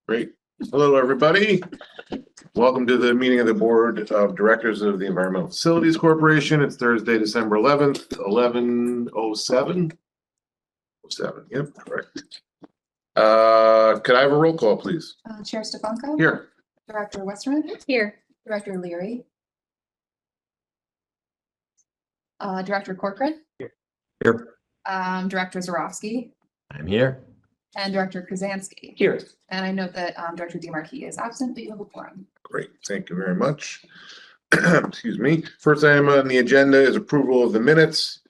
Great. Hello, everybody. Welcome to the meeting of the Board of Directors of the Environmental Facilities Corporation. It's Thursday, December 11th, 11:07. 07, yep, correct. Could I have a roll call, please? Chair Stefanko? Here. Director Westerman? Here. Director Leary? Director Corcoran? Here. Director Zarowski? I'm here. And Director Krasansky? Here. And I note that Director DeMarquis is absent, but you have a quorum. Great, thank you very much. Excuse me. First item on the agenda is approval of the minutes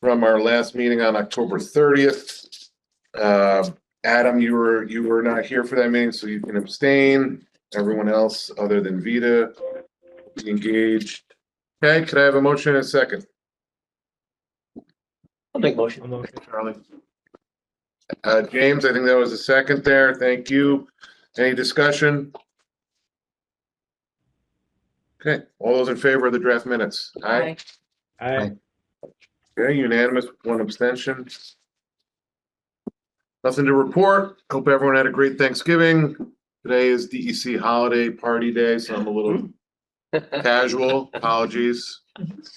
from our last meeting on October 30th. Adam, you were not here for that meeting, so you can abstain. Everyone else other than Vita engaged. Okay, could I have a motion and a second? I'll make motion. Charlie. James, I think that was a second there. Thank you. Any discussion? Okay, all those in favor of the draft minutes? Aye. Aye. Okay, unanimous, one abstention. Nothing to report. Hope everyone had a great Thanksgiving. Today is DEC holiday party day, so I'm a little casual. Apologies.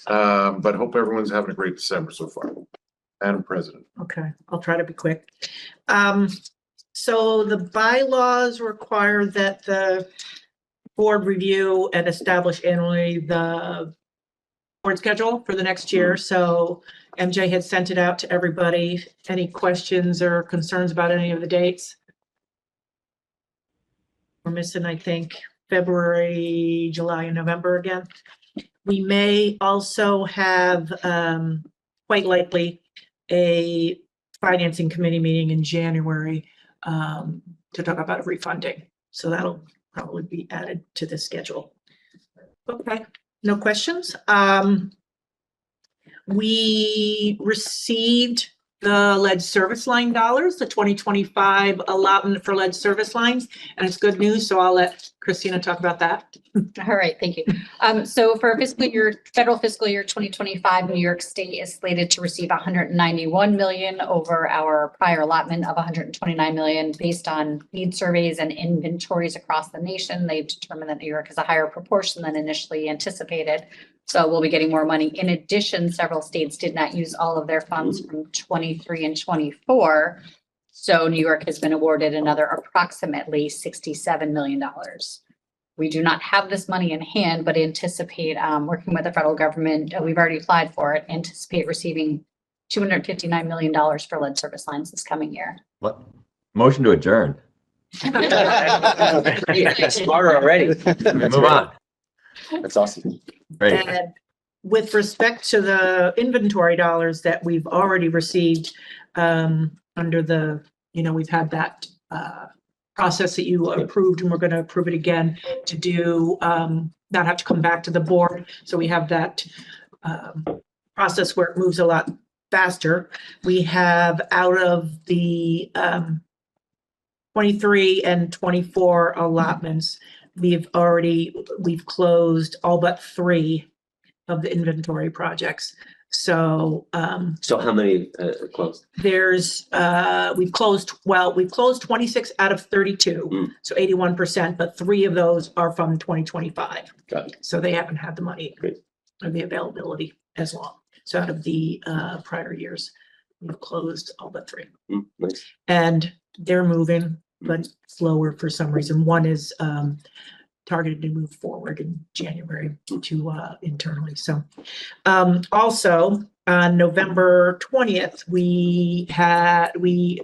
But hope everyone's having a great December so far. Madam President. Okay, I'll try to be quick. So the bylaws require that the board review and establish annually the board schedule for the next year. So MJ had sent it out to everybody. Any questions or concerns about any of the dates? We're missing, I think, February, July, and November again. We may also have, quite likely, a financing committee meeting in January to talk about refunding. So that'll probably be added to the schedule. Okay, no questions. We received the lead service line dollars, the 2025 allotment for lead service lines, and it's good news. So I'll let Christina talk about that. All right, thank you. So for federal fiscal year 2025, New York State is slated to receive 191 million over our prior allotment of 129 million. Based on need surveys and inventories across the nation, they've determined that New York has a higher proportion than initially anticipated. So we'll be getting more money. In addition, several states did not use all of their funds from 23 and 24. So New York has been awarded another approximately $67 million. We do not have this money in hand, but anticipate working with the federal government. We've already applied for it. Anticipate receiving $259 million for lead service lines this coming year. What? Motion to adjourn. Smarter already. Move on. That's awesome. Great. And with respect to the inventory dollars that we've already received under the, we've had that process that you approved, and we're going to approve it again to do not have to come back to the board. So we have that process where it moves a lot faster. We have out of the 23 and 24 allotments, we've closed all but 3 of the inventory projects. So So how many closed? there's we've closed 26 out of 32, so 81%, but 3 of those are from 2025. Got it. So they haven't had the money Great. or the availability as long. So out of the prior years, we've closed all but 3. Nice. And they're moving, but slower for some reason. One is targeted to move forward in January to internally. So also on November 20th, we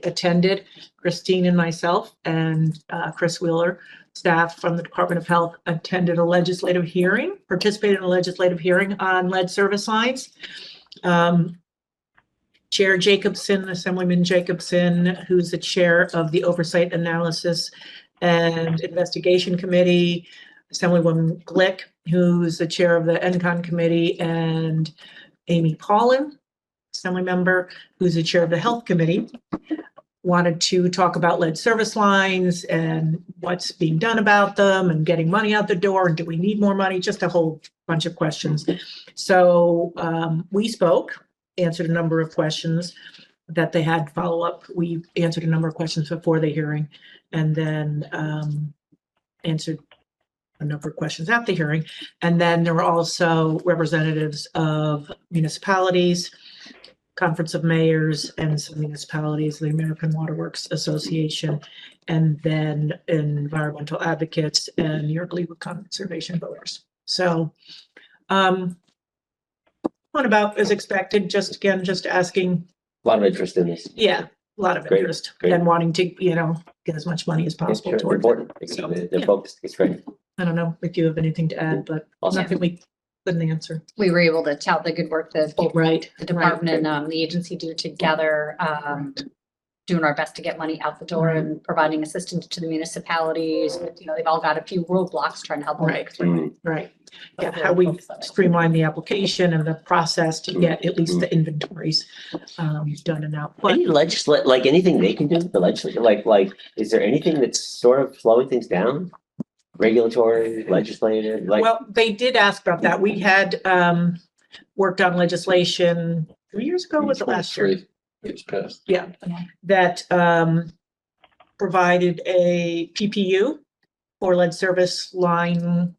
attended, Christine and myself and Chris Wheeler, staff from the Department of Health, attended a legislative hearing, participated in a legislative hearing on lead service lines. Chair Jacobson, Assemblyman Jacobson, who's the chair of the Oversight Analysis and Investigation Committee, Assemblywoman Glick, who's the chair of the ENCON Committee, and Amy Paulin, Assembly member, who's the chair of the Health Committee, wanted to talk about lead service lines and what's being done about them and getting money out the door, and do we need more money? Just a whole bunch of questions. So we spoke, answered a number of questions. that they had follow-up. We answered a number of questions before the hearing and then answered a number of questions at the hearing. And then there were also representatives of municipalities, Conference of Mayors, and some municipalities, the American Water Works Association, and then environmental advocates and New York League of Conservation Voters. So on about as expected, just asking, A lot of interest in this. yeah, a lot of Great, interest great. and wanting to, get as much money as Yeah, possible sure, towards it. important. So, They're yeah. focused. It's great. I don't know if you have anything to add, but Awesome. nothing we couldn't answer. We were able to tout the good work that Right. the department and the agency do together, doing our best to get money out the door and providing assistance to the municipalities. They've all got a few roadblocks trying to help them. Right. work through it. Right. Yeah, how we streamline the application and the process to get at least the inventories done and out. But Any like anything they can do, the legislature, like, is there anything that's sort of slowing things down? Regulatory, legislative, like, well, they did ask about that. We had worked on legislation 3 years ago, was it last year? It's passed. Yeah, that provided a PPU for lead service line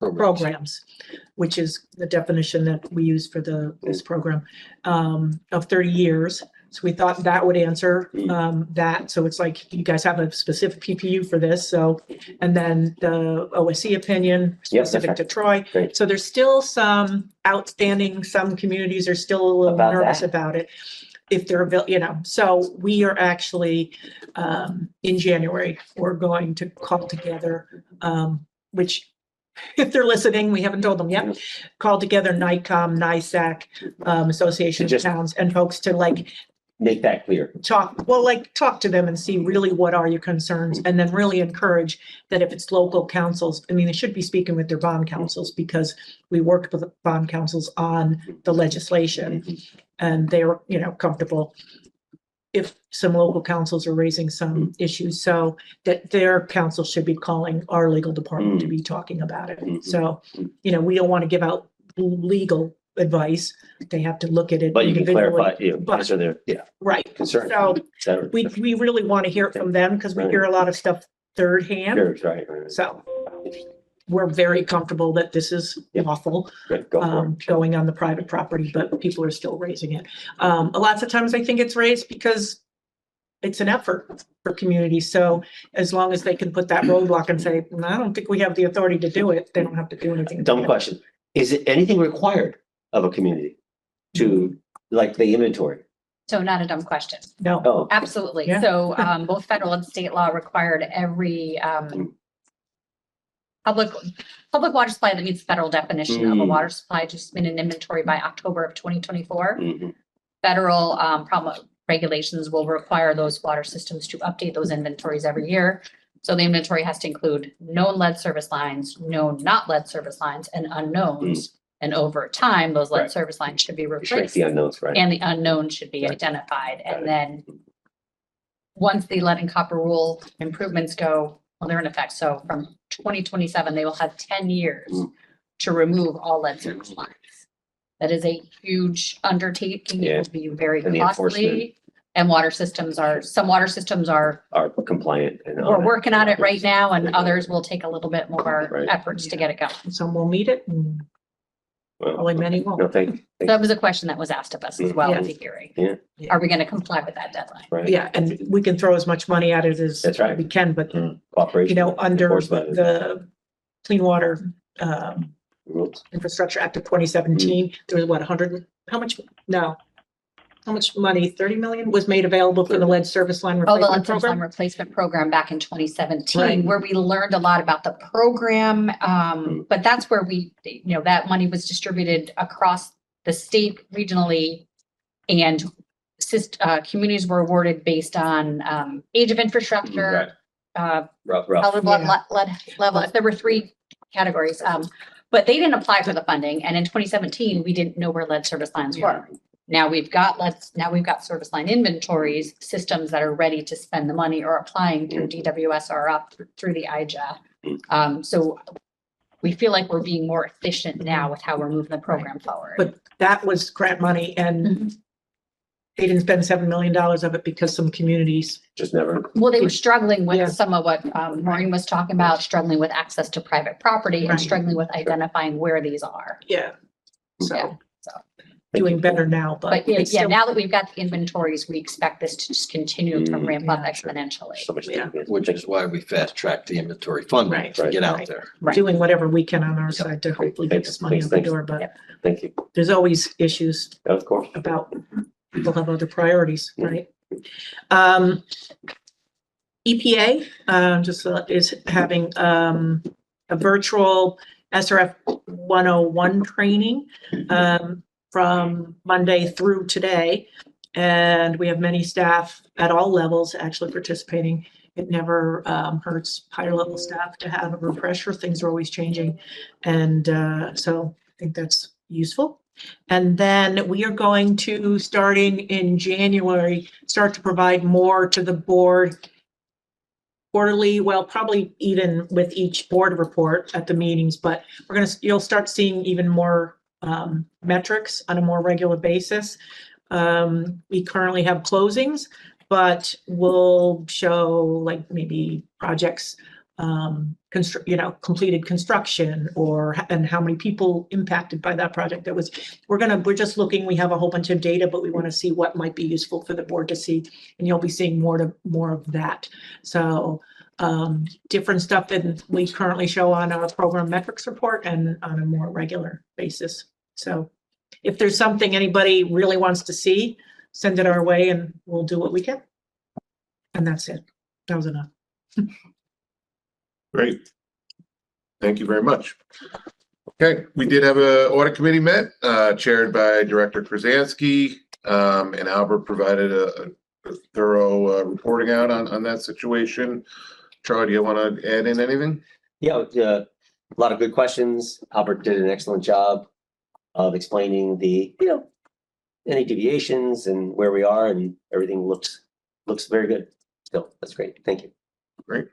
programs, which is the definition that we use for this program, of 30 years. So we thought that would answer that. So it's like, you guys have a specific PPU for this. So, and then the OSC opinion Yes, that's specific right. to Troy. Great. So there's still some outstanding, some communities are still a little About nervous that. about it. If they're, so we are actually, in January, we're going to call together, which if they're listening, we haven't told them yet, call together NICOM, NISAC, Association of Just- Towns and folks to make that clear. talk to them and see really what are your concerns, and then really encourage that if it's local councils, I mean, they should be speaking with their bond councils, because we worked with the bond councils on the legislation and they're, comfortable if some local councils are raising some issues, so that their council should be calling our legal department to be talking about it. So, we don't want to give out legal advice. They have to look at it But you can individually. clarify, But- answer their Right. concerns. So So, we really want to hear it from them, because we hear a lot of stuff third hand. sure, right. So we're very comfortable that this is Yep. lawful, Good, go for it. going on the private property, but people are still raising it. Lots of times I think it's raised because it's an effort for communities. So as long as they can put that roadblock and say, "No, I don't think we have the authority to do it," they don't have to do anything. Dumb question. Is it anything required of a community to, like, the inventory? So not a dumb question. No, Oh, Absolutely. Yeah. So both federal and state law required every public water supply that meets the federal definition of a water supply to submit an inventory by October of 2024. Federal regulations will require those water systems to update those inventories every year. So the inventory has to include known lead service lines, known not lead service lines, and unknowns. And over time, those lead Right. service lines should be shrink replaced the unknowns, right? and the unknown should be Right. identified. Got it. And then once the lead and copper rule improvements go, well, they're in effect. So from 2027, they will have 10 years to remove all lead service lines. That is a huge undertaking. It Yeah. will be very And the costly. enforcement. And some water systems are, Are compliant and. we're working on it right now, and others will take a little bit more Right. efforts to get it going. some will meet it and Well, probably many No, won't. thank you. That was a question that was asked of us as well at the hearing. Yeah. Are we going to comply with that deadline? Right. Yeah, and we can throw as much money at it as That's right. we can, but Cooperation. under enforcement the Clean Water rules. Infrastructure Act of 2017, there was what, 100, how much money, 30 million was made available for the lead service line Oh, the replacement lead service line program? replacement program back in 2017, Right. where we learned a lot about the program. But that's where that money was distributed across the state regionally, and communities were awarded based on age of infrastructure, Rough. pelvic blood lead levels. There were 3 categories. But they didn't apply for the funding. And in 2017, we didn't know where lead service lines were. Now we've got service line inventories, systems that are ready to spend the money or applying through DWS or up through the IJA. So we feel like we're being more efficient now with how we're moving the program forward. But that was grant money, and they didn't spend $7 million of it because some communities, Just never. Well, they were struggling Yeah. with some of what Maureen was talking about, struggling with access to private property and Right. struggling with identifying where these are. yeah. Yeah, So so. doing better now, But yeah, it's yeah, still, now that we've got the inventories, we expect this to just continue to ramp up Yeah. exponentially. So much. Yeah. Which is why we fast tracked the inventory funding Right, to get out right. there. Right. doing whatever we can on our Yep. side to hopefully get Thanks, this money out the thanks, door, but Yep. Thank you. there's always issues Of course. about people have other priorities, Yeah. right? EPA just is having a virtual SRF 101 training from Monday through today. And we have many staff at all levels actually participating. It never hurts higher level staff to have a refresher. Things are always changing. And so I think that's useful. And then we are going to, starting in January, start to provide more to the board quarterly, well, probably even with each board report at the meetings, but you'll start seeing even more metrics on a more regular basis. We currently have closings, but we'll show like maybe projects, completed construction and how many people impacted by that project. We're just looking, we have a whole bunch of data, but we want to see what might be useful for the board to see, and you'll be seeing more of that. So different stuff than we currently show on our program metrics report and on a more regular basis. So if there's something anybody really wants to see, send it our way and we'll do what we can. And that's it. That was enough. Great. Thank you very much. Okay, we did have a audit committee met, chaired by Director Krasansky, and Albert provided a thorough reporting out on that situation. Charlie, do you want to add in anything? Yeah, a lot of good questions. Albert did an excellent job of explaining any deviations and where we are, and everything looks very good. So that's great. Thank you. Great.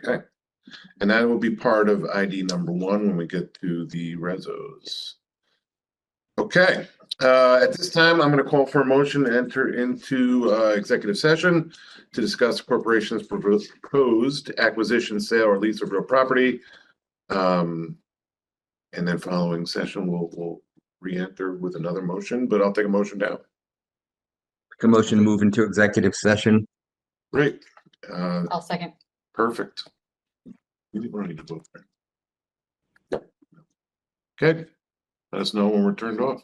Okay. And that will be part of ID number 1 when we get to the resos. Okay. At this time, I'm going to call for a motion to enter into executive session to discuss corporation's proposed acquisition, sale, or lease of real property. And then following session, we'll re-enter with another motion, but I'll take a motion down. Make a motion to move into executive session. Great. I'll second. Perfect. We don't need to vote there. Okay. Let us know when we're turned off.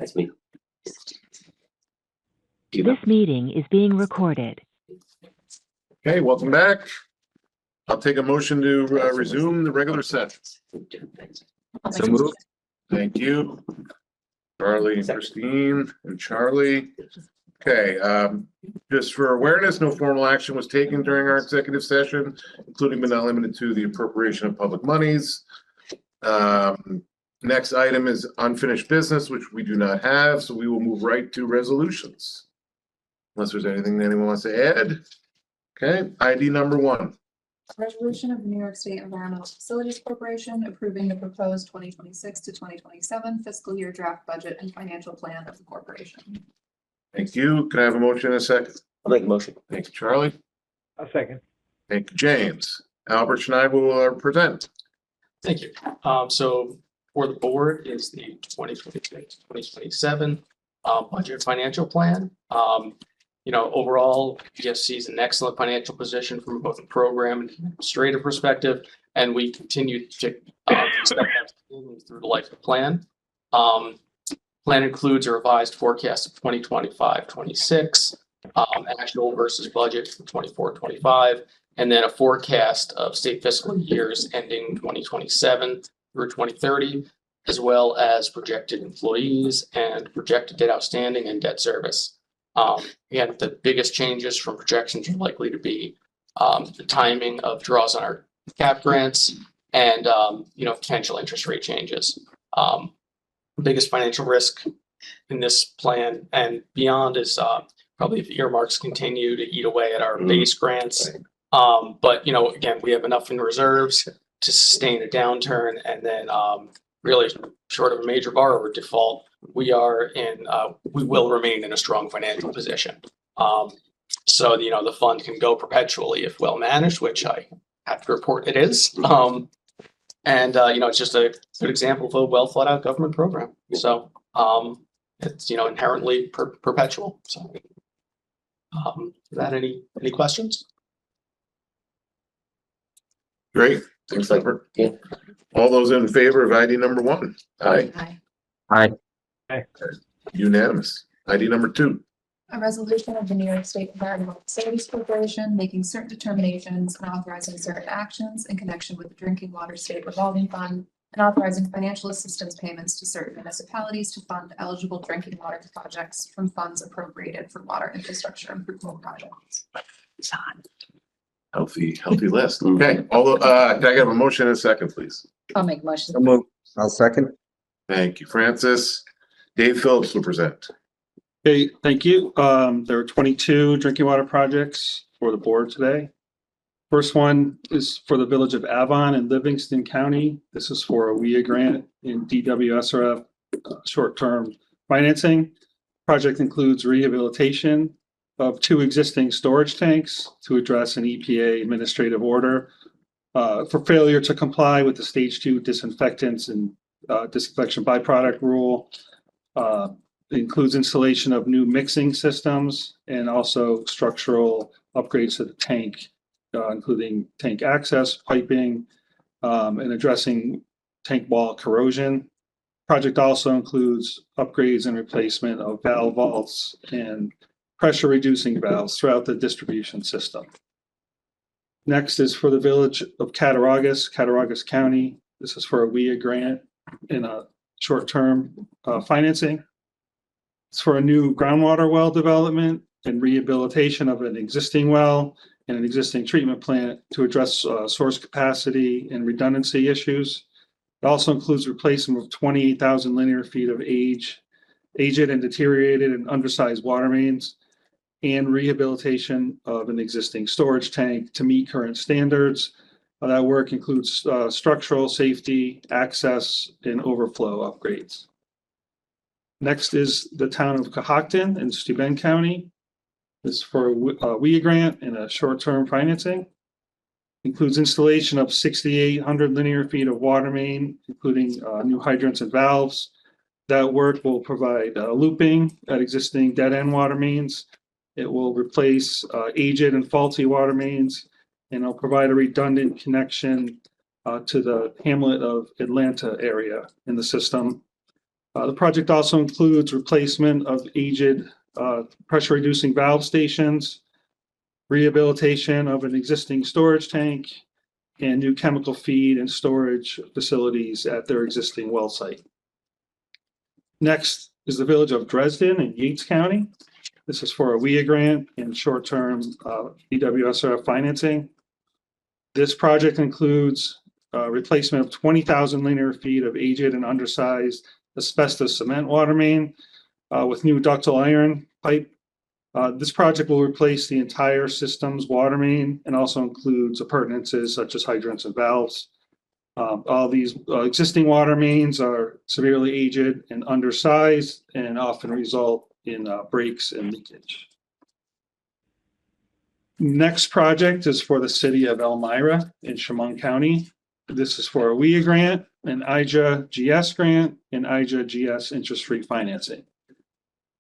That's me. This meeting is being recorded. Okay, welcome back. I'll take a motion to resume the regular session. So moved. Thank you. Charlie, and Christine, and Charlie. Okay, just for awareness, no formal action was taken during our executive session, including but not limited to the appropriation of public monies. Next item is unfinished business, which we do not have, so we will move right to resolutions. Unless there's anything that anyone wants to add. Okay, ID number 1. Resolution of the New York State Environmental Facilities Corporation approving the proposed 2026 to 2027 fiscal year draft budget and financial plan of the corporation. Thank you. Can I have a motion in a second? I'll make a motion. Thank you, Charlie. A second. Thank you, James. Albert Schneid will present. Thank you. So for the board is the 2026-2027 budget financial plan. Overall, EFC is an excellent financial position from both a program and administrative perspective, and we continue to step through the life of the plan. Plan includes a revised forecast of 2025-26, actual versus budget for 24-25, and then a forecast of state fiscal years ending 2027 through 2030, as well as projected employees and projected debt outstanding and debt service. Again, the biggest changes from projections are likely to be the timing of draws on our cap grants and potential interest rate changes. Biggest financial risk in this plan and beyond is probably if earmarks continue to eat away at our base grants. But again, we have enough in reserves to sustain a downturn, and then really short of a major borrower default, we will remain in a strong financial position. So the fund can go perpetually if well managed, which I have to report it is. It's just a good example of a well thought out government program. So it's inherently perpetual. So is that any questions? Great. Thanks, Albert. Yeah. All those in favor of ID number 1? Aye. Aye. Unanimous. ID number 2. A resolution of the New York State Environmental Facilities Corporation making certain determinations and authorizing certain actions in connection with the Drinking Water State Revolving Fund and authorizing financial assistance payments to certain municipalities to fund eligible drinking water projects from funds appropriated for water infrastructure improvement projects. Healthy list. Okay. Although, can I have a motion in a second, please? I'll make a motion. So moved. I'll second. Thank you, Francis. Dave Phillips will present. Okay, thank you. There are 22 drinking water projects for the board today. First one is for the village of Avon in Livingston County. This is for a WIA grant in DWSRF short-term financing. Project includes rehabilitation of 2 existing storage tanks to address an EPA administrative order for failure to comply with the stage 2 disinfectants and disinfection byproduct rule. It includes installation of new mixing systems and also structural upgrades to the tank, including tank access, piping, and addressing tank wall corrosion. Project also includes upgrades and replacement of valve vaults and pressure reducing valves throughout the distribution system. Next is for the village of Cattaraugus County. This is for a WIA grant in a short-term financing. It's for a new groundwater well development and rehabilitation of an existing well and an existing treatment plant to address source capacity and redundancy issues. It also includes replacement of 28,000 linear feet of aged and deteriorated and undersized water mains and rehabilitation of an existing storage tank to meet current standards. That work includes structural safety, access, and overflow upgrades. Next is the town of Cohocton in Steuben County. This is for a WIA grant and a short-term financing. Includes installation of 6,800 linear feet of water main, including new hydrants and valves. That work will provide looping at existing dead-end water mains. It will replace aged and faulty water mains, and it'll provide a redundant connection to the hamlet of Atlanta area in the system. The project also includes replacement of aged pressure reducing valve stations, rehabilitation of an existing storage tank, and new chemical feed and storage facilities at their existing well site. Next is the village of Dresden in Yates County. This is for a WIA grant and short-term EWSRF financing. This project includes replacement of 20,000 linear feet of aged and undersized asbestos cement water main with new ductile iron pipe. This project will replace the entire system's water main and also includes appurtenances such as hydrants and valves. All these existing water mains are severely aged and undersized and often result in breaks and leakage. Next project is for the city of Elmira in Chemung County. This is for a WIA grant, an IJA GS grant, and IJA GS interest-free financing.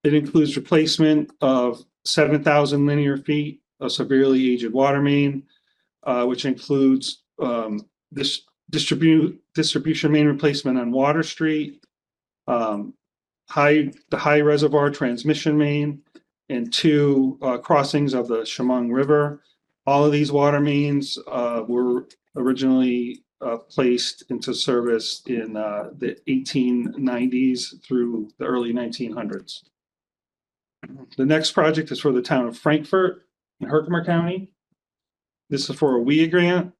It includes replacement of 7,000 linear feet of severely aged water main, which includes this distribution main replacement on Water Street, the high reservoir transmission main, and 2 crossings of the Chemung River. All of these water mains were originally placed into service in the 1890s through the early 1900s. The next project is for the town of Frankfurt in Herkimer County. This is for a WIA grant,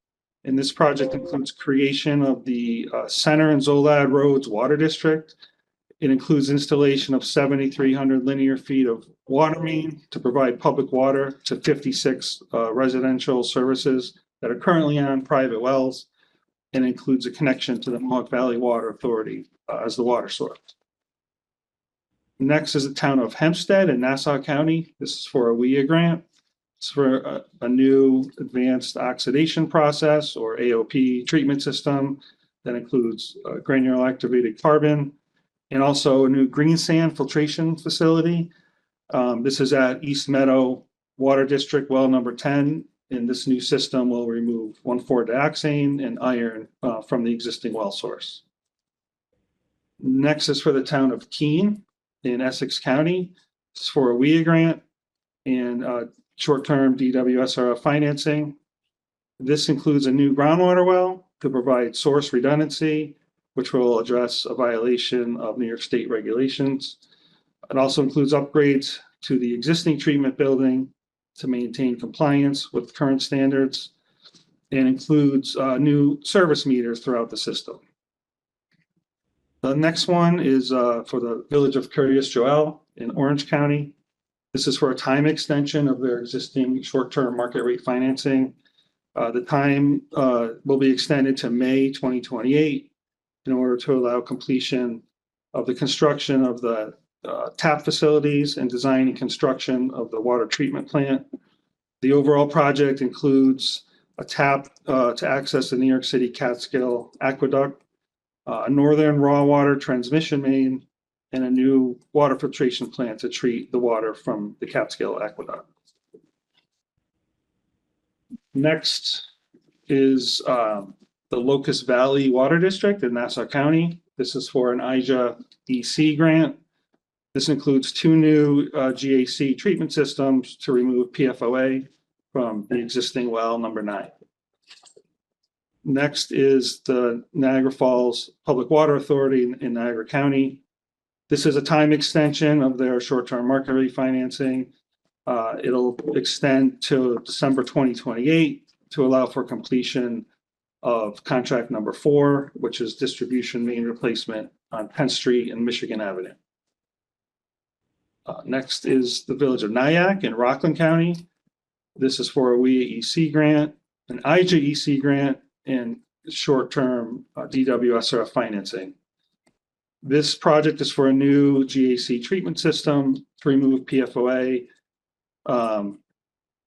and this project includes creation of the Center and Zolad Roads Water District. It includes installation of 7,300 linear feet of water main to provide public water to 56 residential services that are currently on private wells, and includes a connection to the Mohawk Valley Water Authority as the water source. Next is the town of Hempstead in Nassau County. This is for a WIA grant. It's for a new advanced oxidation process or AOP treatment system that includes granular activated carbon and also a new green sand filtration facility. This is at East Meadow Water District, well number 10. And this new system will remove 1,4-dioxane and iron from the existing well source. Next is for the town of Keene in Essex County. It's for a WIA grant and short-term DWSRF financing. This includes a new groundwater well to provide source redundancy, which will address a violation of New York State regulations. It also includes upgrades to the existing treatment building to maintain compliance with current standards, and includes new service meters throughout the system. The next one is for the village of Curious Joel in Orange County. This is for a time extension of their existing short-term market rate financing. The time will be extended to May 2028 in order to allow completion of the construction of the tap facilities and design and construction of the water treatment plant. The overall project includes a tap to access the New York City Catskill Aqueduct, a northern raw water transmission main, and a new water filtration plant to treat the water from the Catskill Aqueduct. Next is the Locust Valley Water District in Nassau County. This is for an IJA EC grant. This includes 2 new GAC treatment systems to remove PFOA from the existing well number 9. Next is the Niagara Falls Public Water Authority in Niagara County. This is a time extension of their short-term market rate financing. It'll extend to December 2028 to allow for completion of contract number 4, which is distribution main replacement on Penn Street and Michigan Avenue. Next is the village of Nyack in Rockland County. This is for a WIA EC grant, an IJA EC grant, and short-term DWSRF financing. This project is for a new GAC treatment system to remove PFOA,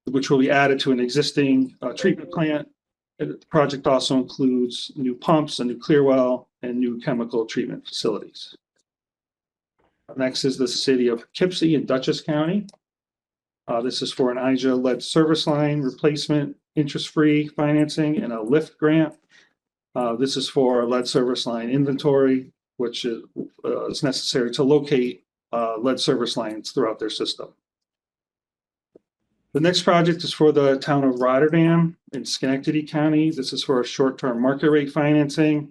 which will be added to an existing treatment plant. The project also includes new pumps, a new clear well, and new chemical treatment facilities. Next is the city of Poughkeepsie in Dutchess County. This is for an IJA lead service line replacement, interest-free financing, and a LIFT grant. This is for lead service line inventory which is necessary to locate lead service lines throughout their system. The next project is for the town of Rotterdam in Schenectady County. This is for a short-term market rate financing.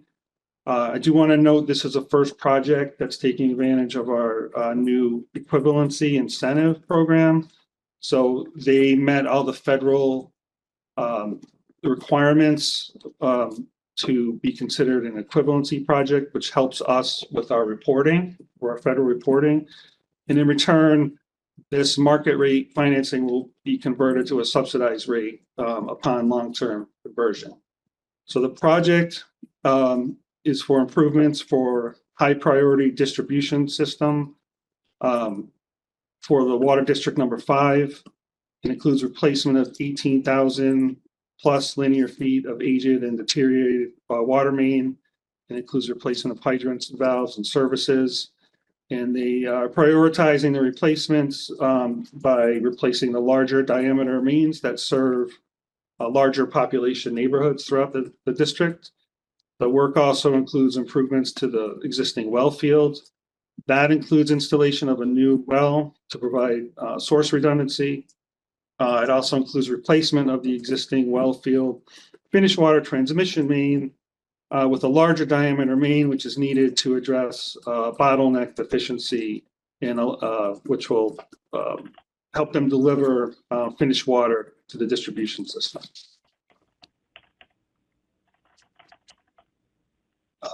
I do want to note this is a first project that's taking advantage of our new equivalency incentive program. So they met all the federal requirements to be considered an equivalency project, which helps us with our reporting, for our federal reporting. And in return, this market rate financing will be converted to a subsidized rate upon long-term conversion. So the project is for improvements for high priority distribution system for the water district number 5. It includes replacement of 18,000 plus linear feet of aged and deteriorated water main. It includes replacement of hydrants, valves, and services. And they are prioritizing the replacements by replacing the larger diameter mains that serve larger population neighborhoods throughout the district. The work also includes improvements to the existing well field. That includes installation of a new well to provide source redundancy. It also includes replacement of the existing well field finished water transmission main with a larger diameter main, which is needed to address bottleneck deficiency, and which will help them deliver finished water to the distribution system.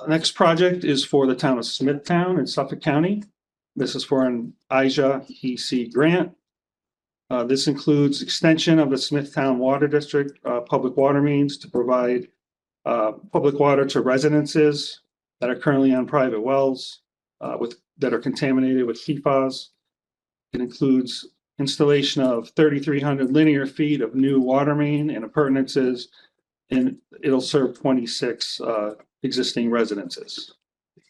Next project is for the town of Smithtown in Suffolk County. This is for an EFC grant. This includes extension of the Smithtown Water District public water mains to provide public water to residences that are currently on private wells that are contaminated with PFAS. It includes installation of 3,300 linear feet of new water main and appurtenances, and it'll serve 26 existing residences.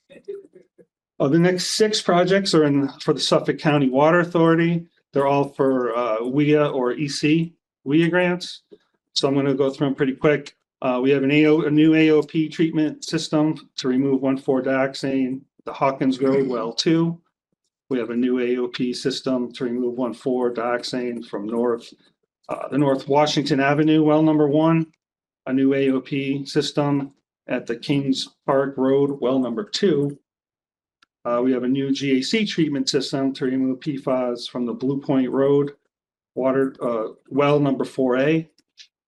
The next 6 projects are for the Suffolk County Water Authority. They're all for WIA or EC WIA grants. So I'm going to go through them pretty quick. We have a new AOP treatment system to remove 1,4-dioxane, the Hawkins Road Well 2. We have a new AOP system to remove 1,4-dioxane from the North Washington Avenue Well number 1. A new AOP system at the Kings Park Road Well number 2. We have a new GAC treatment system to remove PFAS from the Blue Point Road water well number 4A.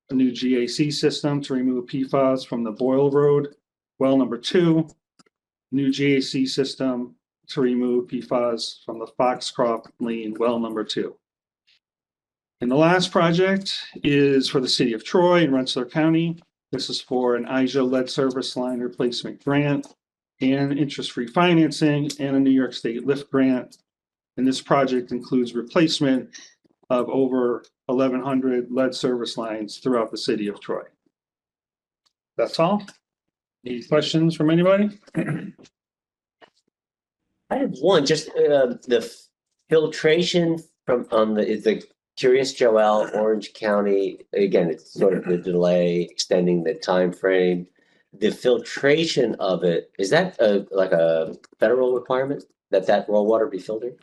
A new GAC system to remove PFAS from the Boyle Road well number 2. New GAC system to remove PFAS from the Foxcroft Lane well number 2. And the last project is for the city of Troy in Rensselaer County. This is for an IJA lead service line replacement grant and interest-free financing and a New York State LIFT grant. And this project includes replacement of over 1,100 lead service lines throughout the city of Troy. That's all. Any questions from anybody? I have one, just the filtration from the Curious Joel, Orange County. Again, it's sort of the delay, extending the time frame. The filtration of it, is that like a federal requirement that raw water be filtered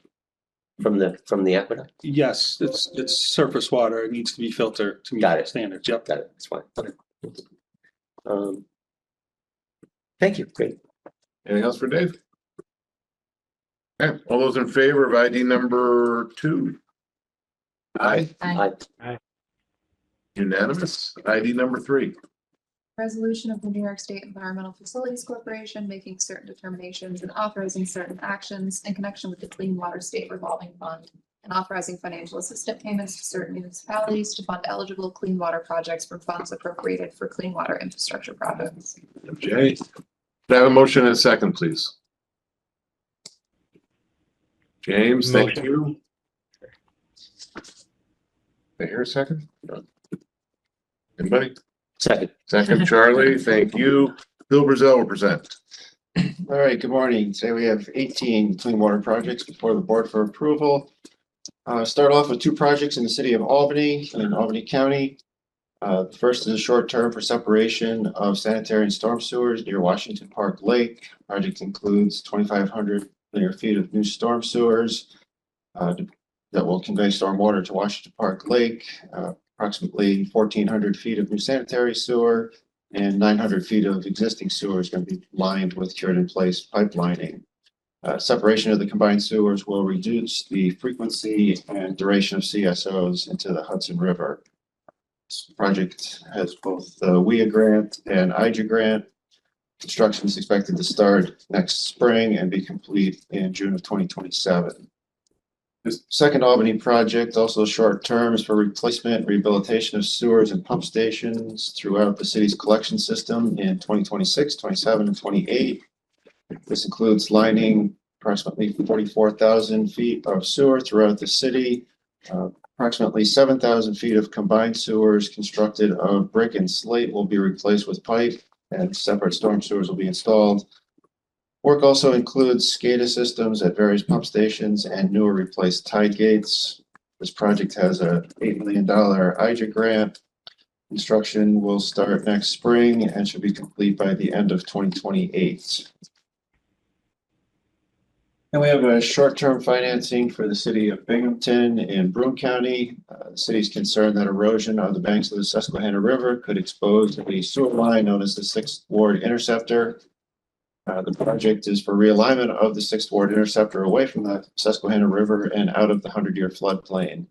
from the aqueduct? Yes, it's surface water. It needs to be filtered to meet Got it. standards. Yep. Got it. That's fine. Okay. Thank you. Great. Anything else for Dave? Okay, all those in favor of ID number 2? Aye. Aye. Unanimous. ID number 3. Resolution of the New York State Environmental Facilities Corporation making certain determinations and authorizing certain actions in connection with the Clean Water State Revolving Fund and authorizing financial assistance payments to certain municipalities to fund eligible clean water projects from funds appropriated for clean water infrastructure projects. Okay. Could I have a motion and a second, please? James, thank you. Did I hear a second? Anybody? Second. Second, Charlie, thank you. Bill Brazil will present. All right, good morning. Today we have 18 clean water projects before the board for approval. Start off with 2 projects in the city of Albany and Albany County. The first is a short term for separation of sanitary and storm sewers near Washington Park Lake. Project includes 2,500 linear feet of new storm sewers that will convey storm water to Washington Park Lake, approximately 1,400 feet of new sanitary sewer, and 900 feet of existing sewer is going to be lined with cured in place pipelining. Separation of the combined sewers will reduce the frequency and duration of CSOs into the Hudson River. This project has both the WIA grant and IJA grant. Construction is expected to start next spring and be complete in June of 2027. The second Albany project, also short term, is for replacement and rehabilitation of sewers and pump stations throughout the city's collection system in 2026, 27, and 28. This includes lining approximately 44,000 feet of sewer throughout the city. Approximately 7,000 feet of combined sewers constructed of brick and slate will be replaced with pipe, and separate storm sewers will be installed. Work also includes SCADA systems at various pump stations and newer replaced tide gates. This project has a $8 million IJA grant. Construction will start next spring and should be complete by the end of 2028. And we have a short-term financing for the city of Binghamton in Broome County. The city is concerned that erosion of the banks of the Susquehanna River could expose the sewer line known as the 6th Ward Interceptor. The project is for realignment of the 6th Ward Interceptor away from the Susquehanna River and out of the 100-year floodplain.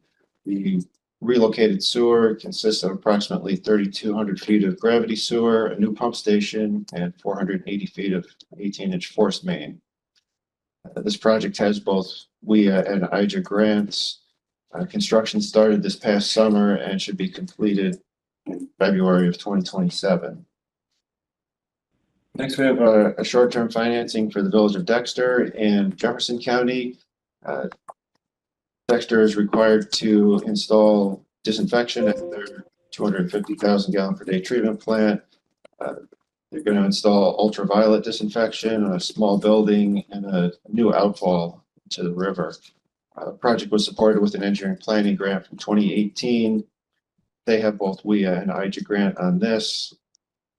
The relocated sewer consists of approximately 3,200 feet of gravity sewer, a new pump station, and 480 feet of 18-inch forced main. This project has both WIA and IJA grants. Construction started this past summer and should be completed in February of 2027. Next, we have a short-term financing for the village of Dexter in Jefferson County. Dexter is required to install disinfection at their 250,000 gallon per day treatment plant. They're going to install ultraviolet disinfection, a small building, and a new outfall to the river. The project was supported with an engineering planning grant from 2018. They have both WIA and IJA grant on this.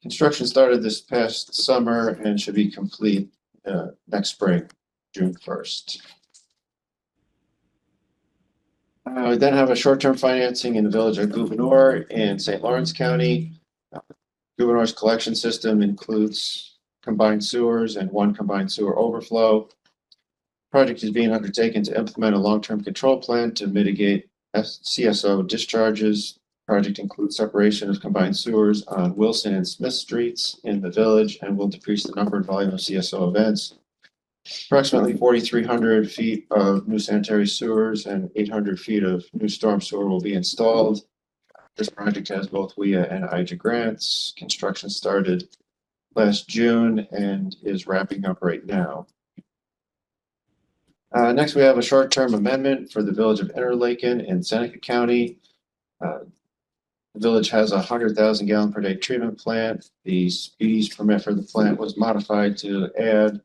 Construction started this past summer and should be complete next spring, June 1st. We then have a short-term financing in the village of Gouverneur in St. Lawrence County. Gouverneur's collection system includes combined sewers and one combined sewer overflow. Project is being undertaken to implement a long-term control plan to mitigate CSO discharges. Project includes separation of combined sewers on Wilson and Smith Streets in the village and will decrease the number and volume of CSO events. Approximately 4,300 feet of new sanitary sewers and 800 feet of new storm sewer will be installed. This project has both WIA and IJA grants. Construction started last June and is wrapping up right now. Next, we have a short-term amendment for the village of Interlaken in Seneca County. The village has a 100,000 gallon per day treatment plant. The species permit for the plant was modified to add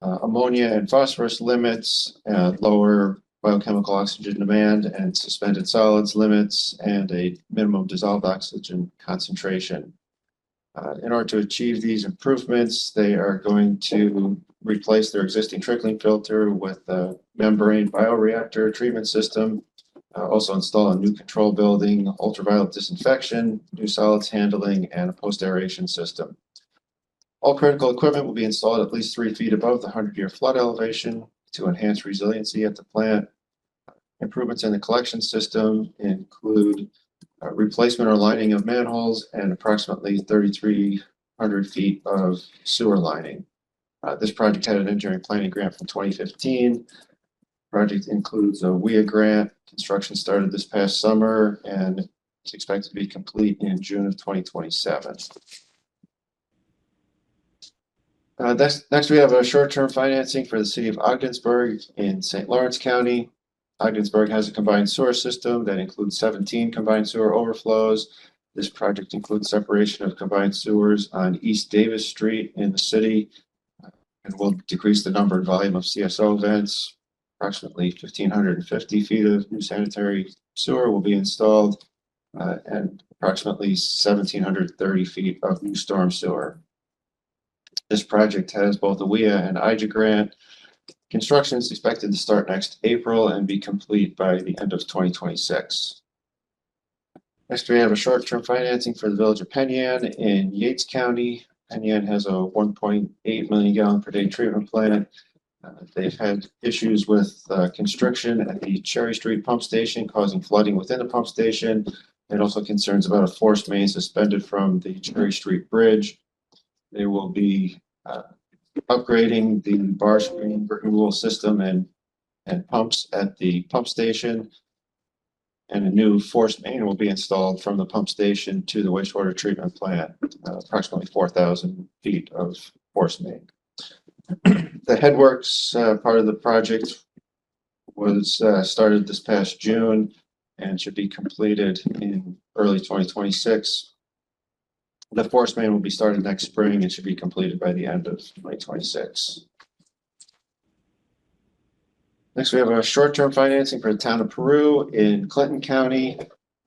ammonia and phosphorus limits, lower biochemical oxygen demand and suspended solids limits, and a minimum dissolved oxygen concentration. In order to achieve these improvements, they are going to replace their existing trickling filter with a membrane bioreactor treatment system, also install a new control building, ultraviolet disinfection, new solids handling, and a post-aeration system. All critical equipment will be installed at least 3 feet above the 100-year flood elevation to enhance resiliency at the plant. Improvements in the collection system include replacement or lining of manholes and approximately 3,300 feet of sewer lining. This project had an engineering planning grant from 2015. Project includes a WIA grant. Construction started this past summer and is expected to be complete in June of 2027. Next, we have a short-term financing for the city of Ogdensburg in St. Lawrence County. Ogdensburg has a combined sewer system that includes 17 combined sewer overflows. This project includes separation of combined sewers on East Davis Street in the city and will decrease the number and volume of CSO events. Approximately 1,550 feet of new sanitary sewer will be installed. and approximately 1,730 feet of new storm sewer. This project has both a WIA and IJA grant. Construction is expected to start next April and be complete by the end of 2026. Next, we have a short-term financing for the village of Penn Yan in Yates County. Penn Yan has a 1.8 million gallon per day treatment plant. They've had issues with constriction at the Cherry Street pump station, causing flooding within the pump station. And also concerns about a forced main suspended from the Cherry Street Bridge. They will be upgrading the bar screen removal system and pumps at the pump station. And a new forced main will be installed from the pump station to the wastewater treatment plant, approximately 4,000 feet of forced main. The headworks part of the project was started this past June and should be completed in early 2026. The force main will be started next spring and should be completed by the end of 2026. Next, we have a short-term financing for the town of Peru in Clinton County.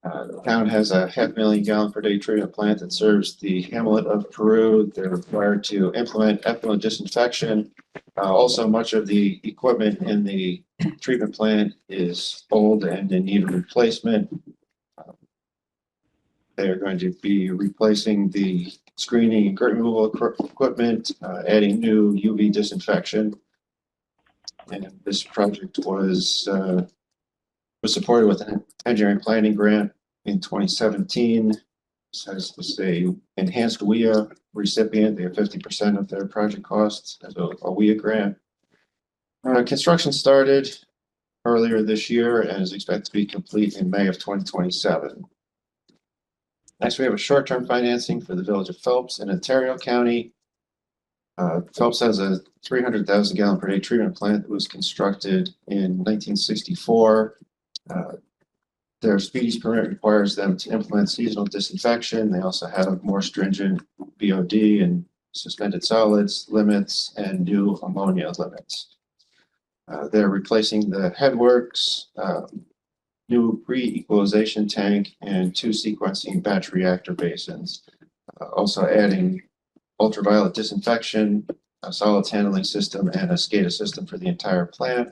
The town has a 500,000 gallon per day treatment plant that serves the hamlet of Peru. They're required to implement effluent disinfection. Also, much of the equipment in the treatment plant is old and in need of replacement. They are going to be replacing the screening and curtain removal equipment, adding new UV disinfection. And this project was supported with an engineering planning grant in 2017. This is a enhanced WIA recipient. They have 50% of their project costs as a WIA grant. Construction started earlier this year and is expected to be complete in May of 2027. Next, we have a short-term financing for the village of Phelps in Ontario County. Phelps has a 300,000 gallon per day treatment plant that was constructed in 1964. Their speedies permit requires them to implement seasonal disinfection. They also have more stringent BOD and suspended solids limits and new ammonia limits. They're replacing the headworks, new pre-equalization tank, and 2 sequencing batch reactor basins. Also adding ultraviolet disinfection, a solids handling system, and a SCADA system for the entire plant.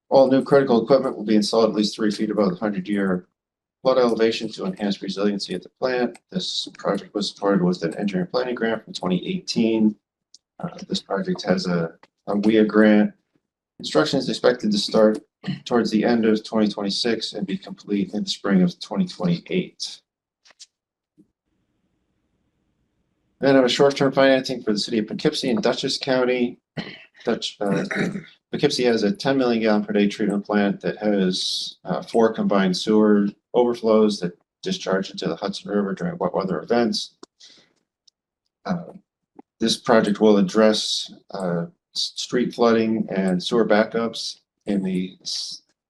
All new critical equipment will be installed at least 3 feet above the 100-year flood elevation to enhance resiliency at the plant. This project was supported with an engineering planning grant from 2018. This project has a WIA grant. Construction is expected to start towards the end of 2026 and be complete in the spring of 2028. Then I have a short-term financing for the city of Poughkeepsie in Dutchess County. Poughkeepsie has a 10 million gallon per day treatment plant that has 4 combined sewer overflows that discharge into the Hudson River during wet weather events. This project will address street flooding and sewer backups in the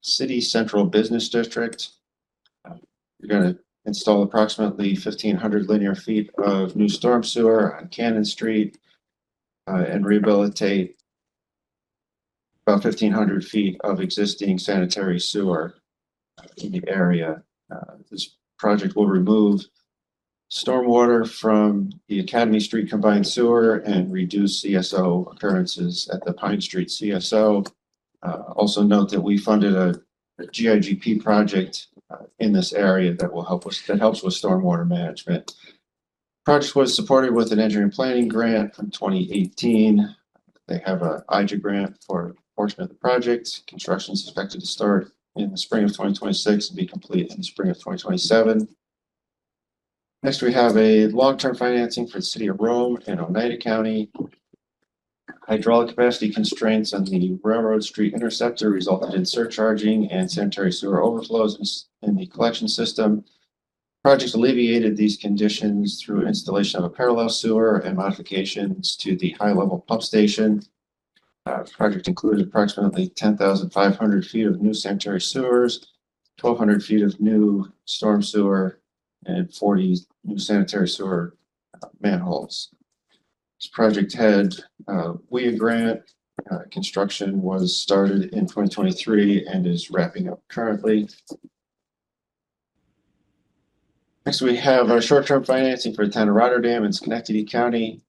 city central business district. You're going to install approximately 1,500 linear feet of new storm sewer on Cannon Street and rehabilitate about 1,500 feet of existing sanitary sewer in the area. This project will remove stormwater from the Academy Street combined sewer and reduce CSO occurrences at the Pine Street CSO. Also note that we funded a GIGP project in this area that helps with stormwater management. Project was supported with an engineering planning grant from 2018. They have an IJA grant for a portion of the project. Construction is expected to start in the spring of 2026 and be complete in the spring of 2027. Next, we have a long-term financing for the city of Rome and Oneida County. Hydraulic capacity constraints on the Railroad Street interceptor resulted in surcharging and sanitary sewer overflows in the collection system. Project alleviated these conditions through installation of a parallel sewer and modifications to the high-level pump station. Project included approximately 10,500 feet of new sanitary sewers, 1,200 feet of new storm sewer, and 40 new sanitary sewer manholes. This project had WIA grant. Construction was started in 2023 and is wrapping up currently. Next, we have short-term financing for the town of Rotterdam and Schenectady County.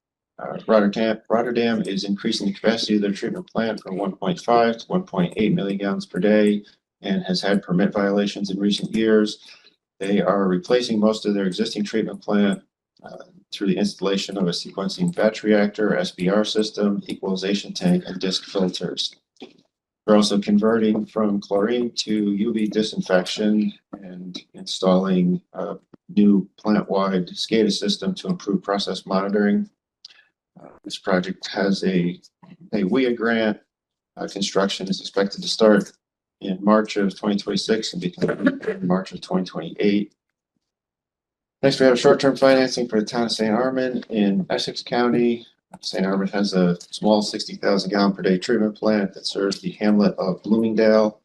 Rotterdam is increasing the capacity of their treatment plant from 1.5 to 1.8 million gallons per day and has had permit violations in recent years. They are replacing most of their existing treatment plant through the installation of a sequencing batch reactor, SBR system, equalization tank, and disc filters. They're also converting from chlorine to UV disinfection and installing a new plant-wide SCADA system to improve process monitoring. This project has a WIA grant. Construction is expected to start in March of 2026 and be completed in March of 2028. Next, we have short-term financing for the town of St. Armand in Essex County. St. Armand has a small 60,000 gallon per day treatment plant that serves the hamlet of Bloomingdale.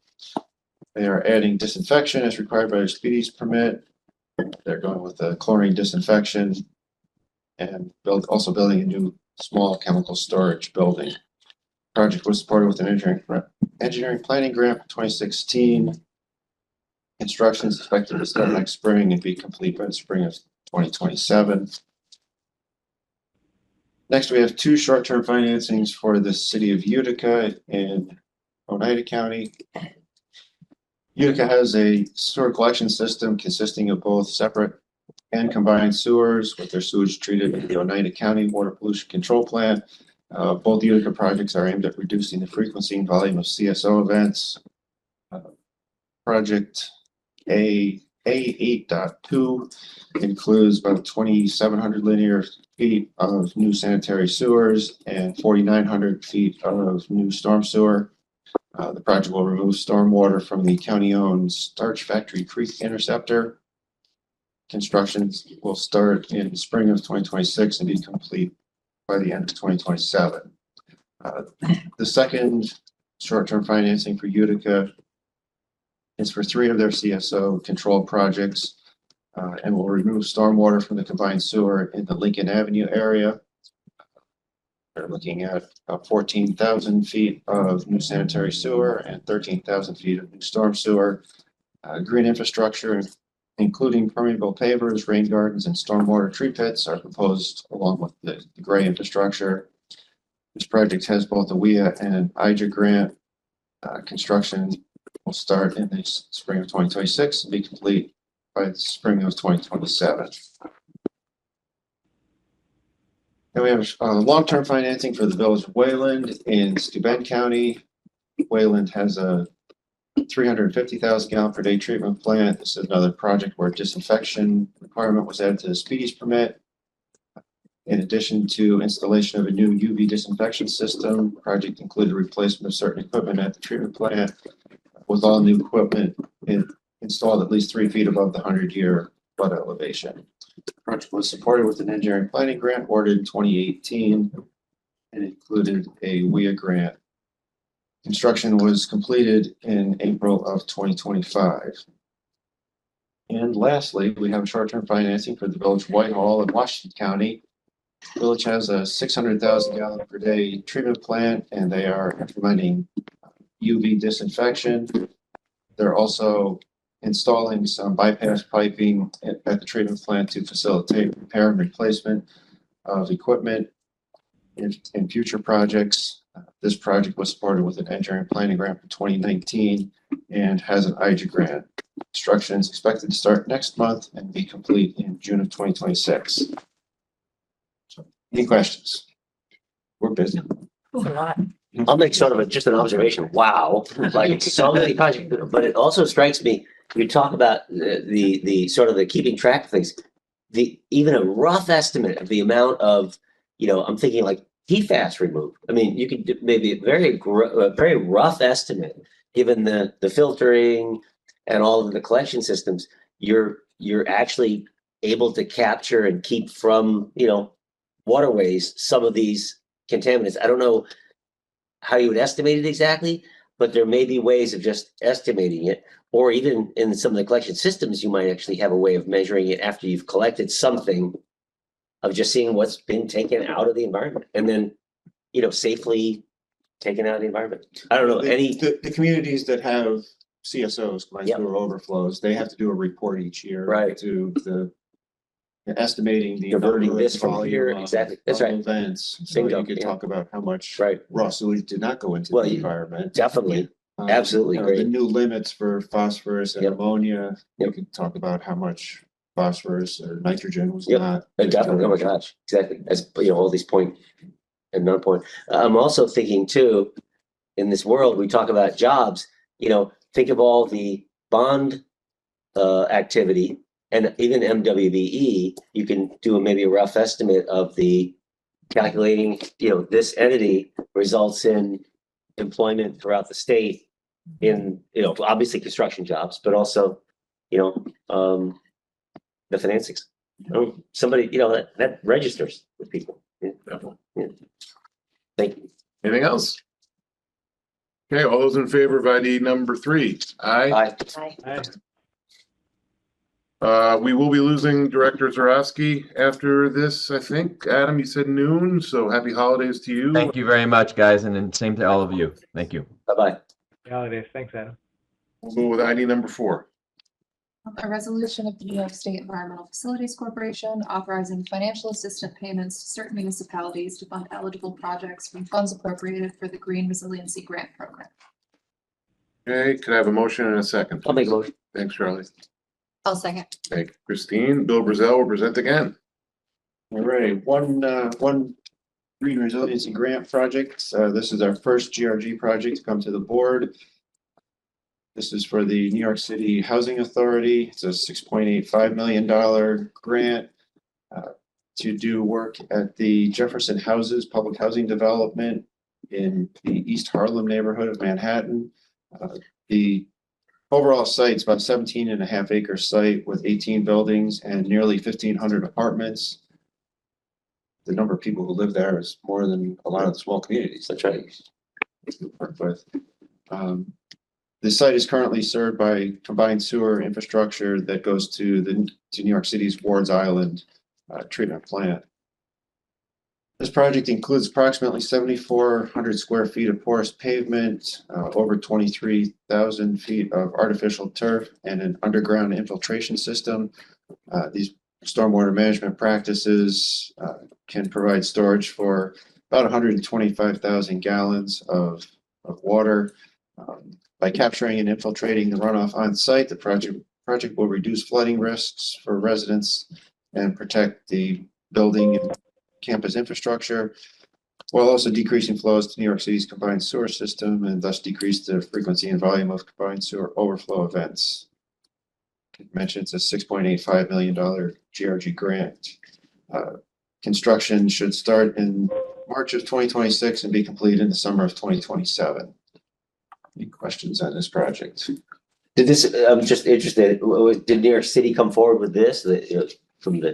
They are adding disinfection as required by their speedies permit. They're going with a chlorine disinfection and also building a new small chemical storage building. Project was supported with an engineering planning grant for 2016. Construction is expected to start next spring and be complete by the spring of 2027. Next, we have two short-term financings for the city of Utica in Oneida County. Utica has a sewer collection system consisting of both separate and combined sewers with their sewage treated at the Oneida County Water Pollution Control Plant. Both Utica projects are aimed at reducing the frequency and volume of CSO events. Project A8.2 includes about 2,700 linear feet of new sanitary sewers and 4,900 feet of new storm sewer. The project will remove stormwater from the county-owned Starch Factory Creek Interceptor. Construction will start in the spring of 2026 and be complete by the end of 2027. The second short-term financing for Utica is for 3 of their CSO control projects and will remove stormwater from the combined sewer in the Lincoln Avenue area. They're looking at 14,000 feet of new sanitary sewer and 13,000 feet of new storm sewer. Green infrastructure, including permeable pavers, rain gardens, and stormwater tree pits, are proposed along with the gray infrastructure. This project has both a WIA and an IJA grant. Construction will start in the spring of 2026 and be complete by the spring of 2027. Then we have long-term financing for the village of Wayland in Steuben County. Wayland has a 350,000 gallon per day treatment plant. This is another project where disinfection requirement was added to the speedies permit. In addition to installation of a new UV disinfection system, the project included replacement of certain equipment at the treatment plant, with all new equipment installed at least 3 feet above the 100-year flood elevation. The project was supported with an engineering planning grant awarded in 2018 and included a WIA grant. Construction was completed in April of 2025. And lastly, we have short-term financing for the village of Whitehall in Washington County. The village has a 600,000 gallon per day treatment plant, and they are implementing UV disinfection. They're also installing some bypass piping at the treatment plant to facilitate repair and replacement of equipment in future projects. This project was supported with an engineering planning grant for 2019 and has an IJA grant. Construction is expected to start next month and be complete in June of 2026. Any questions? We're busy. A lot. I'll make sort of just an observation. Wow, like so many projects, but it also strikes me, you talk about the sort of the keeping track of things, even a rough estimate of the amount of, I'm thinking like PFAS removed. I mean, you could do maybe a very rough estimate, given the filtering and all of the collection systems, you're actually able to capture and keep from, waterways, some of these contaminants. I don't know how you would estimate it exactly, but there may be ways of just estimating it, or even in some of the collection systems, you might actually have a way of measuring it after you've collected something, of just seeing what's been taken out of the environment and then, safely taken out of the environment. I don't know, The communities that have CSOs, combined sewer overflows, they have to do a report each year Right. to the estimating the Diverting number this and from volume here, of- exactly. That's of right. Events, so Bingo, you could yeah. talk about how much Right. raw sewage did not go into Well, the you- environment. Definitely. Absolutely The great. new limits for phosphorus and Yep. ammonia, you Yep. could talk about how much phosphorus or nitrogen was Yep. not. Definitely. Oh my gosh. Exactly. As you know, all these point and non point. I'm also thinking too, in this world, we talk about jobs, think of all the bond activity and even MWBE, you can do maybe a rough estimate of the calculating, this entity results in employment throughout the state in, obviously construction jobs, but also, the financings. Somebody, that registers with people. Yeah. Definitely. Yeah. Thank you. Anything else? Okay, all those in favor of ID number 3? Aye. Aye. We will be losing Director Zarowski after this, I think. Adam, you said noon, so happy holidays to you. Thank you very much, guys, and then same to all of you. Thank you. Bye-bye. Holidays. Thanks, Adam. We'll go with ID number 4. A resolution of the New York State Environmental Facilities Corporation authorizing financial assistance payments to certain municipalities to fund eligible projects from funds appropriated for the Green Resiliency Grant Program. Okay, could I have a motion and a second? I'll make a please? motion. Thanks, Charlie. I'll second. Thank you, Christine. Bill Brazell will present again. All right, one green resiliency grant project. This is our first GRG project to come to the board. This is for the New York City Housing Authority. It's a $6.85 million grant to do work at the Jefferson Houses Public Housing Development in the East Harlem neighborhood of Manhattan. The overall site's about 17.5 acre site with 18 buildings and nearly 1,500 apartments. The number of people who live there is more than a lot of the small communities. That's right. we work with. The site is currently served by combined sewer infrastructure that goes to New York City's Wards Island treatment plant. This project includes approximately 7,400 square feet of porous pavement, over 23,000 feet of artificial turf, and an underground infiltration system. These stormwater management practices can provide storage for about 125,000 gallons of water. By capturing and infiltrating the runoff on site, the project will reduce flooding risks for residents and protect the building and campus infrastructure, while also decreasing flows to New York City's combined sewer system and thus decrease the frequency and volume of combined sewer overflow events. I mentioned it's a $6.85 million GRG grant. Construction should start in March of 2026 and be completed in the summer of 2027. Any questions on this project? I'm just interested, did New York City come forward with this,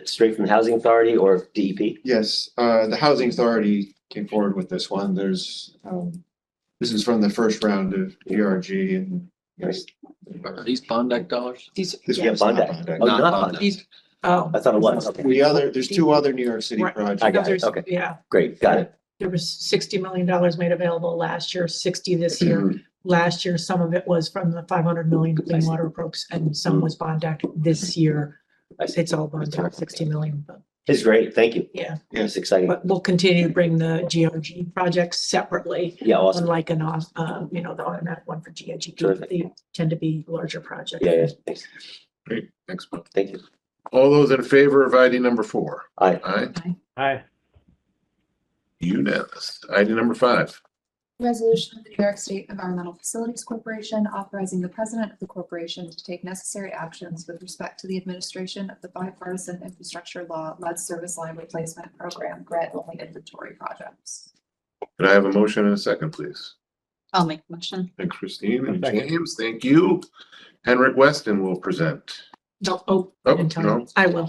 straight from the Housing Authority or DEP? Yes, the Housing Authority came forward with this one. There's, this is from the first round of GRG and yes. Are these bond act dollars? This Yeah, one's Bond not Act. Bond Act. Oh, Not not Bond Bond Act. These, oh. I thought it was, okay, There's two other New York City Right. projects. I got it, There's- okay. Yeah, great, got it. there was $60 million made available last year, 60 this year. Last year, some of it was from the 500 million clean water approach and some was bond act. This year, I see. it's all bond act, 60 million. But It's great, thank you. yeah, It's exciting. but we'll continue to bring the GRG projects separately, Yeah, awesome. unlike the automatic one for GRG. Terrific. They tend to be larger projects. Yeah, thanks. Great, thanks, Bill. Thank you. All those in favor of ID number 4? Aye. Aye. Hi. Unanimous. ID number 5. Resolution of the New York State Environmental Facilities Corporation authorizing the president of the corporation to take necessary actions with respect to the administration of the bipartisan infrastructure law lead service line replacement program grant only inventory projects. Could I have a motion and a second, please? I'll make a motion. Thanks, Christine and Second. James. Thank you. Henrik Weston will present. No, Oh, in time. no. I will.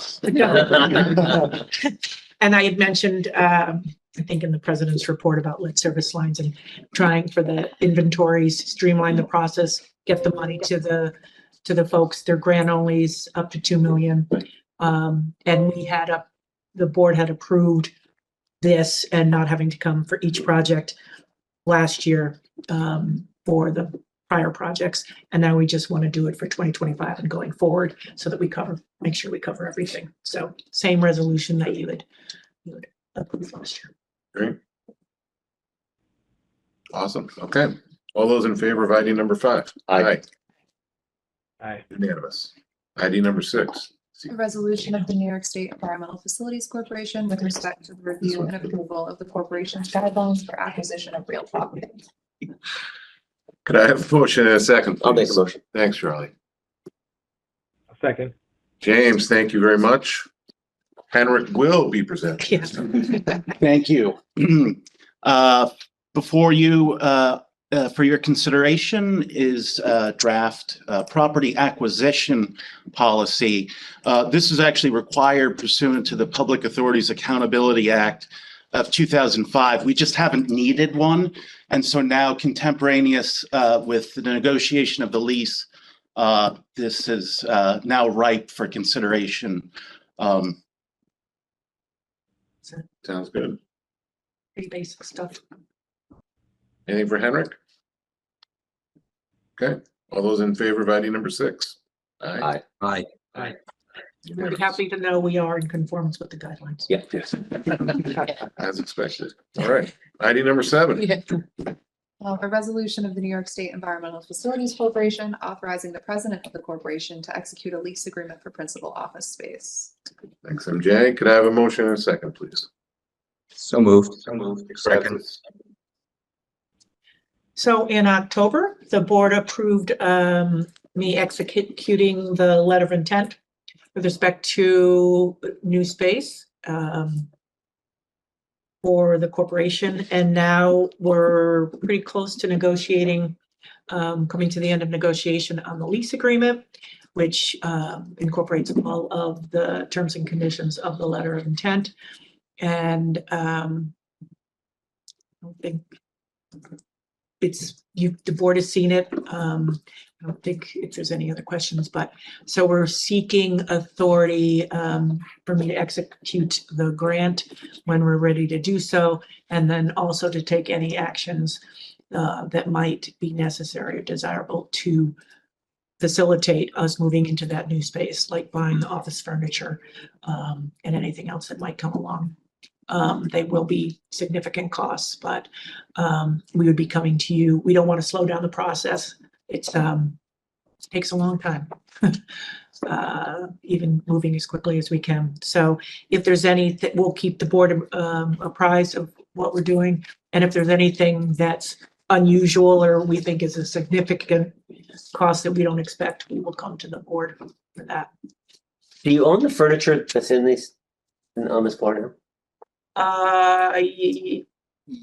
And I had mentioned, I think in the president's report about lead service lines and trying for the inventories, streamline the process, get the money to the folks. Their grant only is up to 2 million. And the board had approved this and not having to come for each project last year for the prior projects. And now we just want to do it for 2025 and going forward so that we make sure we cover everything. So same resolution that you would approve last year. Great. Awesome. Okay. All those in favor of ID number 5? Aye. Aye. Unanimous. ID number 6. A resolution of the New York State Environmental Facilities Corporation with respect to the review and approval of the corporation's guidelines for acquisition of real property. Could I have a motion and a second? I'll make a please? motion. Thanks, Charlie. Second. James, thank you very much. Henrik will be presenting. Yes. Thank you. Before you, for your consideration is draft property acquisition policy. This is actually required pursuant to the Public Authorities Accountability Act of 2005. We just haven't needed one. And so now contemporaneous with the negotiation of the lease, this is now ripe for consideration. Sounds good. Pretty basic stuff. Anything for Henrik? Okay. All those in favor of ID number 6? Aye. Aye. We're happy to know we are in conformance with the guidelines. Yeah. Yes. As expected. All right. ID number 7. A resolution of the New York State Environmental Facilities Corporation authorizing the president of the corporation to execute a lease agreement for principal office space. Thanks, MJ. Could I have a motion and a second, please? So moved. Second. So in October, the board approved me executing the letter of intent with respect to new space for the corporation. And now we're pretty close to negotiating, coming to the end of negotiation on the lease agreement, which incorporates all of the terms and conditions of the letter of intent. And I don't think the board has seen it. I don't think if there's any other questions, but so we're seeking authority for me to execute the grant when we're ready to do so, and then also to take any actions that might be necessary or desirable to facilitate us moving into that new space, like buying the office furniture and anything else that might come along. They will be significant costs, but we would be coming to you. We don't want to slow down the process. It takes a long time, even moving as quickly as we can. So if there's anything, we'll keep the board apprised of what we're doing. And if there's anything that's unusual or we think is a significant cost that we don't expect, we will come to the board for that. Do you own the furniture that's on this floor now? I'm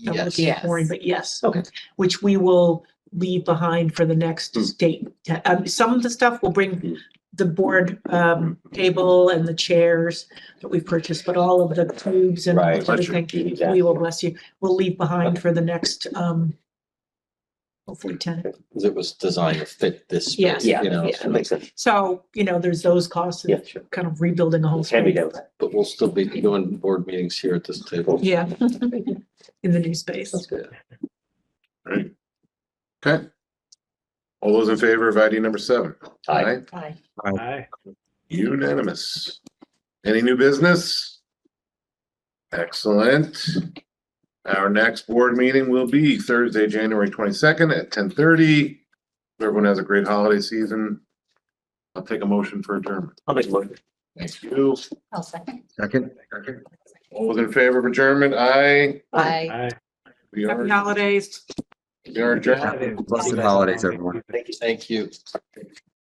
looking at pouring, but yes. Okay. Which we will leave behind for the next state. Some of the stuff will bring the board table and the chairs that we've purchased, but all of the tubes and Right. everything, we will, bless you, we'll leave behind for the next hopefully 10. Because it was designed to fit this Yes. space, Yeah, you know, yeah, that makes sense. So, there's those costs Yeah, of sure. kind of rebuilding a whole Can be space. done. but we'll still be doing board meetings here at this table. Yeah, in the new space. That's good. Right. Okay. All those in favor of ID number 7? Aye. Bye. Aye. Unanimous. Any new business? Excellent. Our next board meeting will be Thursday, January 22nd at 10:30. Everyone has a great holiday season. I'll take a motion for adjournment. I'll make a motion. Thank you. I'll second. Second. All those in favor of adjournment? Aye. Aye. We Happy are holidays. adjourned. Blessed holidays, everyone. Thank you. Thank you.